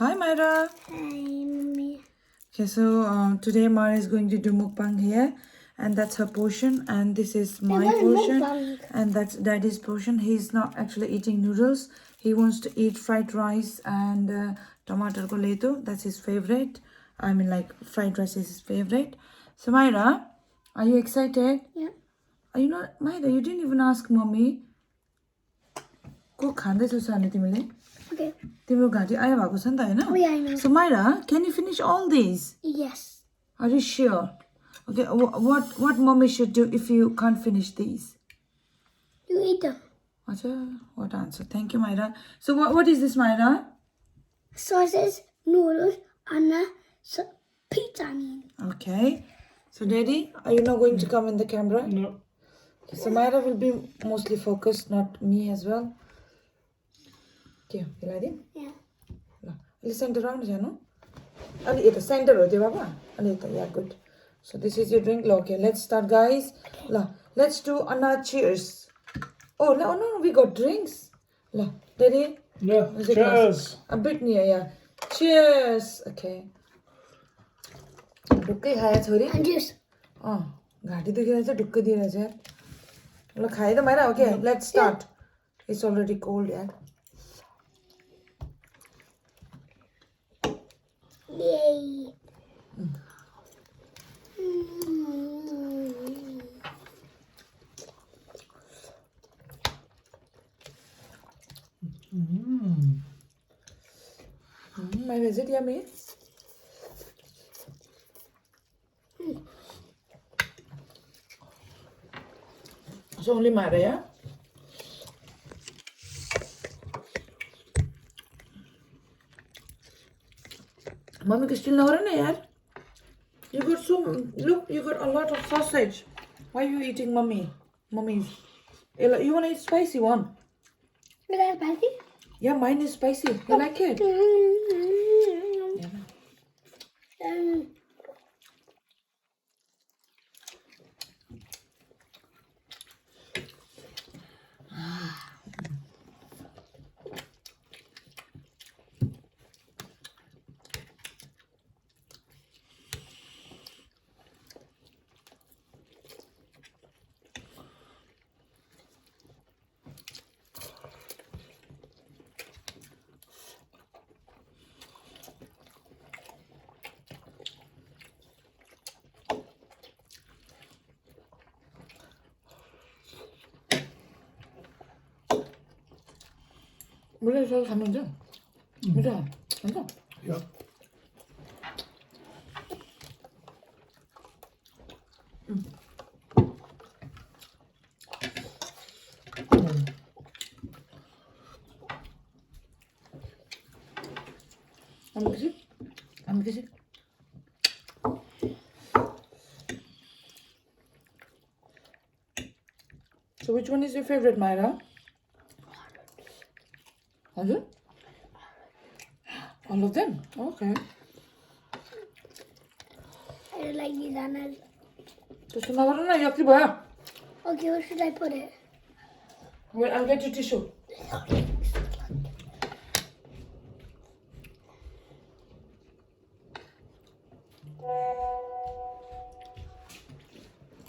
Hi, Myra. Hi, Mommy. Okay, so today Myra is going to do mukbang here, and that's her portion, and this is my what is portion, mukbang? and that's Daddy's portion. He's not actually eating noodles. He wants to eat fried rice and tomato coleto. That's his favorite. I mean, like fried rice is his favorite. So Myra, are you excited? Yeah. Are you not, Myra? You didn't even ask mommy. Ko khande susane timile. Okay. तिम्रो घाँटी आयो भएको छ नि त हैन? Oh, yeah, I know. So Myra, can you finish all these? Yes. Are you sure? Okay, what mommy should do if you can't finish these? You eat them. Acha, what answer? Thank you, Myra. So what is this, Myra? Sauces, noodles, and pizza. Okay. So Daddy, are you not going to come in the camera? No. Okay, so Myra will be mostly focused, not me as well. Okay, you like it? Yeah. Let's center around, Jano. Ali, it's center, okay, Baba. Ali, yeah, good. So this is your drink. Okay, let's start, guys. La, let's do another cheers. Oh, no, we got drinks. La, Daddy. Yeah. Where's the Cheers. glass? A bit near, yeah. Cheers. Okay. ढुक्कै खायो छोरी And juice. घाँटी दुखिरहेछ ढुक्कै दिइरहेछ यार ल खायो त Myra okay let's start it's already cold यार Yay. Myra, is it yummy? It's only Myra, yeah? Mommy को still ना यार. You got look, you got a lot of sausage. Why are you eating mommy's? You want to eat spicy one? Is that spicy? Yeah, mine is spicy. You like it? Yeah. 물에 서 가면 그죠? 맞아? Yeah. 안 먹지? 안 먹지? So which one is your favorite, Myra? All of them? Okay. I don't like these ananas. Just 나가라 여기 뭐야? Okay, where should I put it? Wait, I'll get you tissue.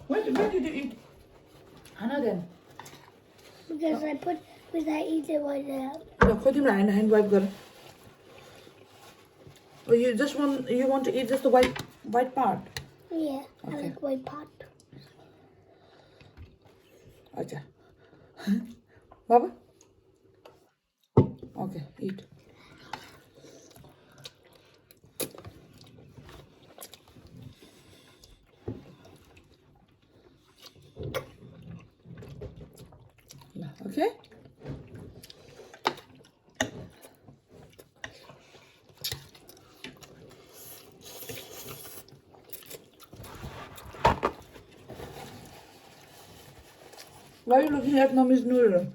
Where did you eat? Hana then. Because I eat it with Put him in hand wipe girl. Or you want to eat just the white part? yeah, I Okay. like white pot. Acha. Baba? Okay, eat. Okay? Why are you looking at mommy's noodle?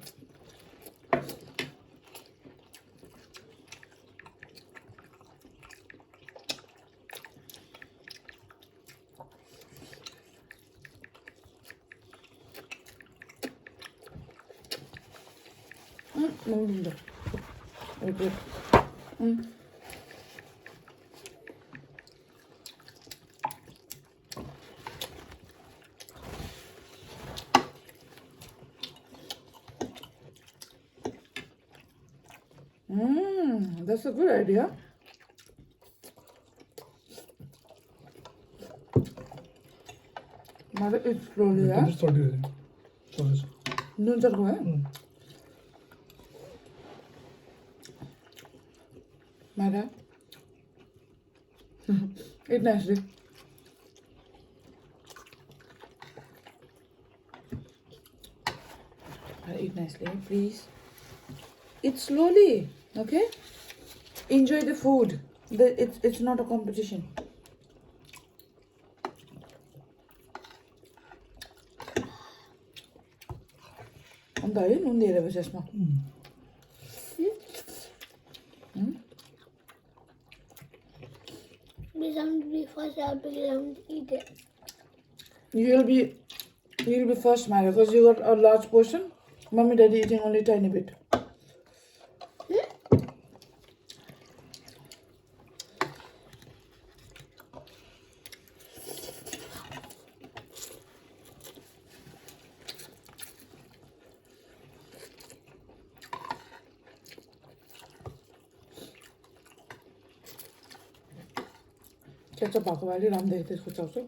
먹는다. 이렇게. That's a good idea. Mother, eat slowly, yeah? Just thought you sorry. Noon chal hai? Myra, eat nicely. Eat nicely, please. Eat slowly, okay? Enjoy the food. It's not a competition. अन्त है नुन दिएर पछि यसमा We don't be first out because I don't eat it. You'll be first, Myra, because you got a large portion. Mommy, daddy eating only tiny bit. Ketchup भएको भए अलि राम्रो देख्थ्यो त्यसको चाउचाउ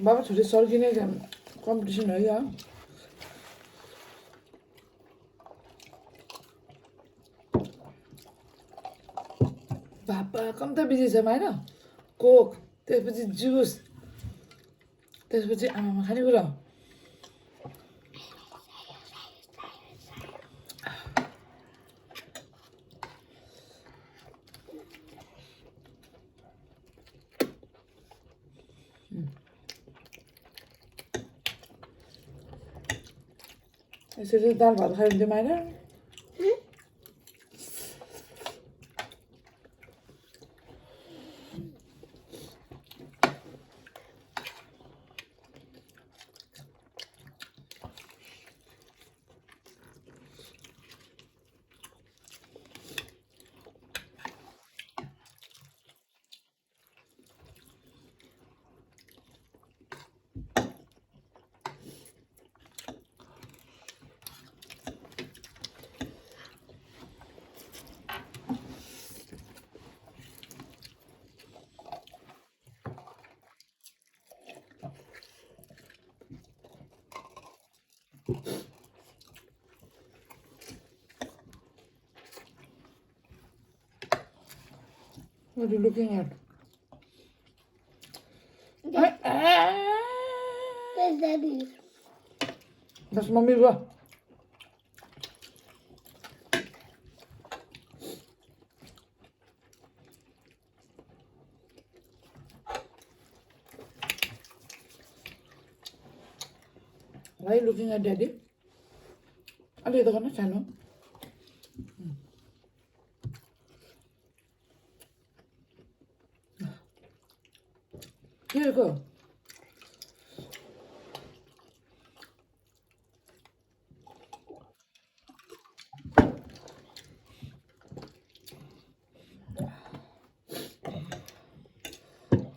बाबा छोरी सर्किने कम्पिटिसन हो या बाबा कम त बिजी छ माइन कोक त्यसपछि जुस त्यसपछि आमामा खानेकुरा यसरी दाल भात खायो भने चाहिँ mine What are you looking at? Where's Daddy? That's Mommy's one. Why are you looking at Daddy? Ali ito ka na siya, no? Here you go.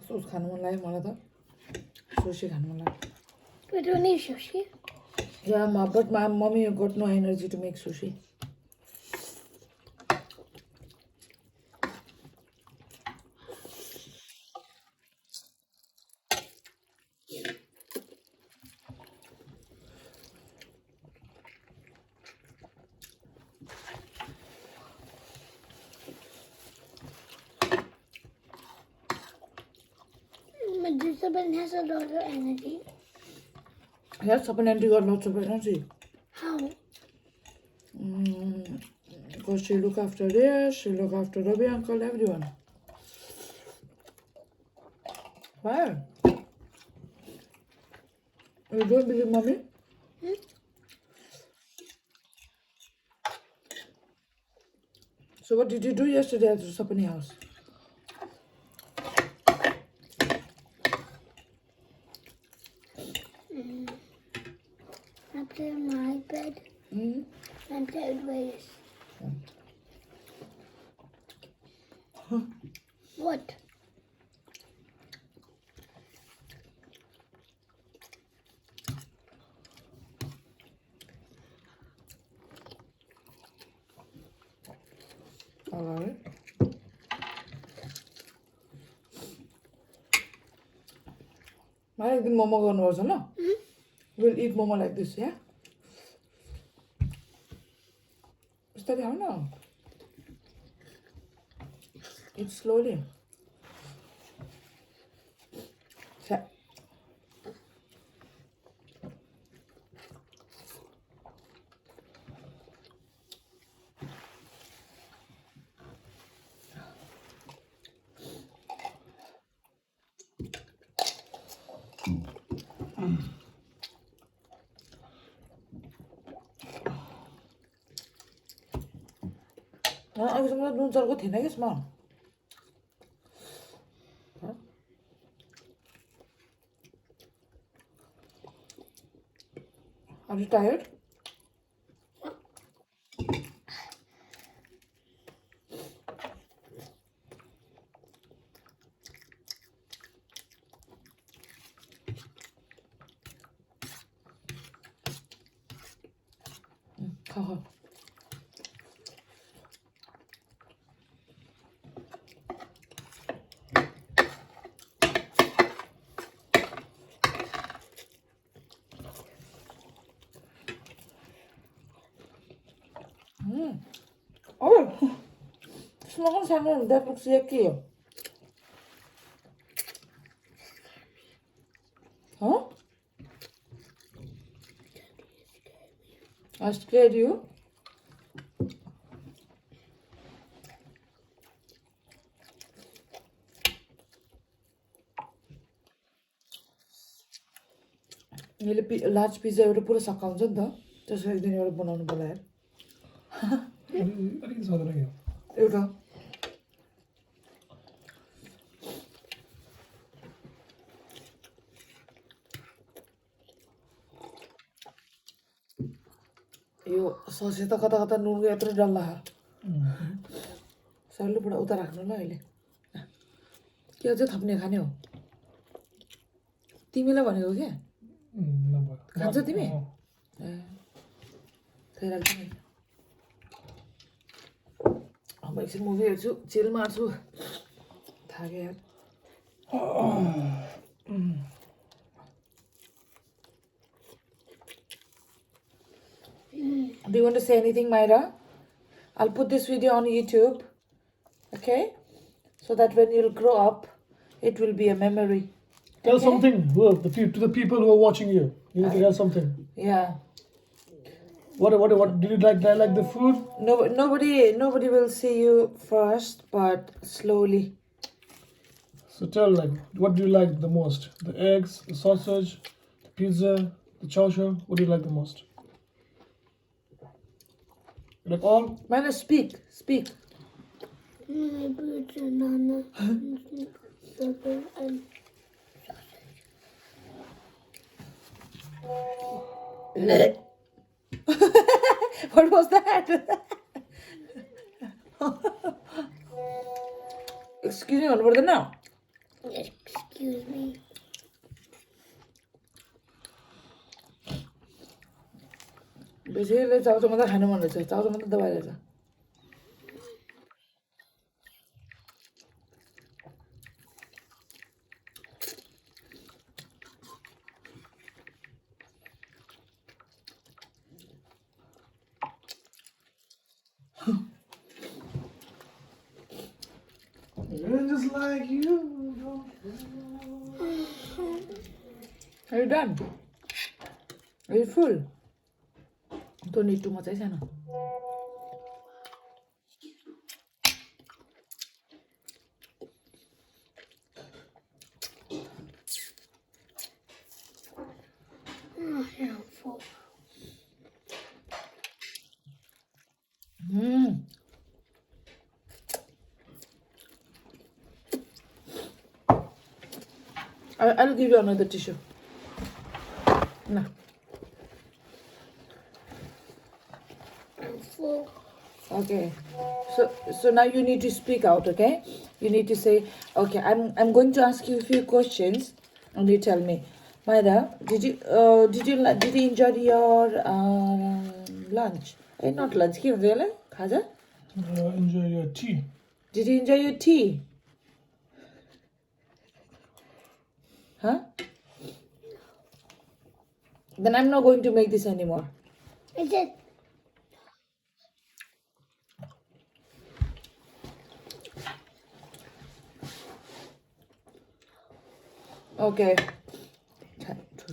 Sauce खानु मन लाग्यो मलाई त sushi खानु मन लाग्यो We don't eat sushi. Yeah, but my mommy got no energy to make sushi. But this one has a lot of energy. Yes, supplementary got lots of energy. How? Because she look after this, she look after Robbie uncle, everyone. Why? You don't believe mommy? So what did you do yesterday at the Sapani house? I played on my iPad and played with What? मलाई एकदिन मोमो गर्नुपर्छ ल will it momo like this या बिस्तारै खाऊ न it slowly अहिलेसम्म नुन चर्को थिएन कि यसमा Are you tired? खाऊ खाऊ Oh, smaken salmon. That looks yucky. Huh? I scared you? यसले लार्ज पिज्जा एउटा पुरा सकाउँछ नि त त्यसको एकदिन एउटा बनाउनु बोलाएर अलिकति स्वाद लाग्यो एउटा यो ससे त कता कता नुनको यत्रो डल्ला सल्लुबाट उता राख्नु ल अहिले के अझै थप्ने खाने हो तिमीलाई भनेको क्या खान्छ तिमी खै राख्छ नि अब एकछिन मुभी हेर्छु चिल मार्छु थाक्यो यार Do you want to say anything, Myra? I'll put this video on YouTube, okay? So that when you'll grow up, it will be a memory. Tell something to the people who are watching you. You need to tell something. Yeah. What did you like the food? No, nobody will see you first, but slowly. So tell what do you like the most? The eggs, the sausage, the pizza, the chow chow. What do you like the most? You like all? Myra, speak. My banana, sugar, and What was that? Excuse me, what now? excuse me. बेसीले chow chow मात्रै खानु मन रहेछ चाउचाउ मात्रै दबाई रहेछ Just like you. Are you done? Are you full? Don't need too much, Aisha. I'm full. I'll give you another tissue. No. I'm full. Okay. So now you need to speak out, okay? You need to say, okay, I'm going to ask you a few questions and you tell me. Myra, did you enjoy your lunch? Not lunch, really? Khaja? Enjoy your tea. Did you enjoy your tea? Huh? Then I'm not going to make this anymore. Is it? Okay.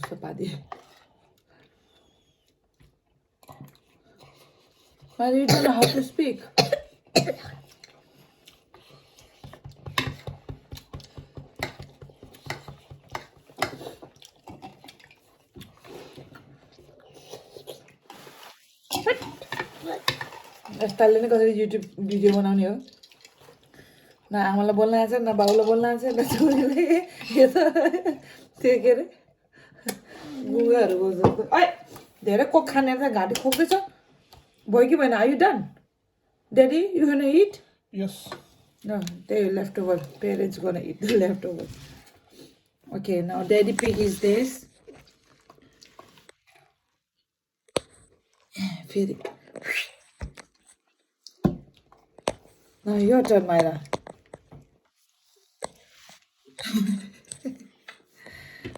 Chapati. But you don't know how to speak. यस्ताले नै कसरी YouTube video बनाउने हो न आमालाई बोल्न आउँछ न बाउलाई बोल्न आउँछ न छोरीले यो त त्यो के अरे गुगाहरू जस्तो ऐ धेरै कोक खाने त घाँटी खोक्दैछ भयो कि भएन are you done daddy you gonna it Yes. No, they left over. Parents gonna eat the leftover. Okay, now daddy pig is this. Feel it. Now your turn, Myra.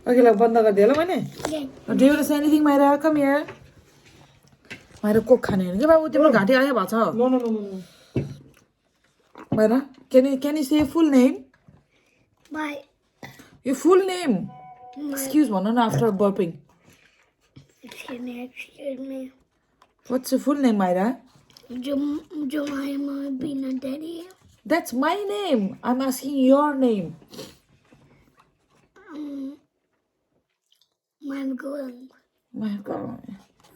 Okay, like banda kar diya lo maine. Okay. Do you want to say anything, Myra? Come here. Myra cook khane hain ke babu tम्रो घाँटी आयो भएको छ No. Myra, can you say your full name? Bye. Your full name. Excuse me, no, after burping. Excuse me. What's your full name, Myra? Jemima Peanut Daddy. That's my name. I'm asking your name. I'm going. My God.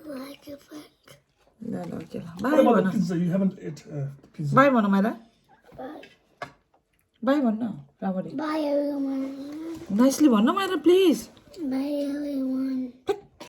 Like a friend. No, okay. What Bye, about the Mona. pizza? You haven't ate pizza. Bye, Mona, Myra. Bye. Bye, Mona. Ramari. Bye, everyone. Nicely, Mona, Myra, please. Bye, everyone. But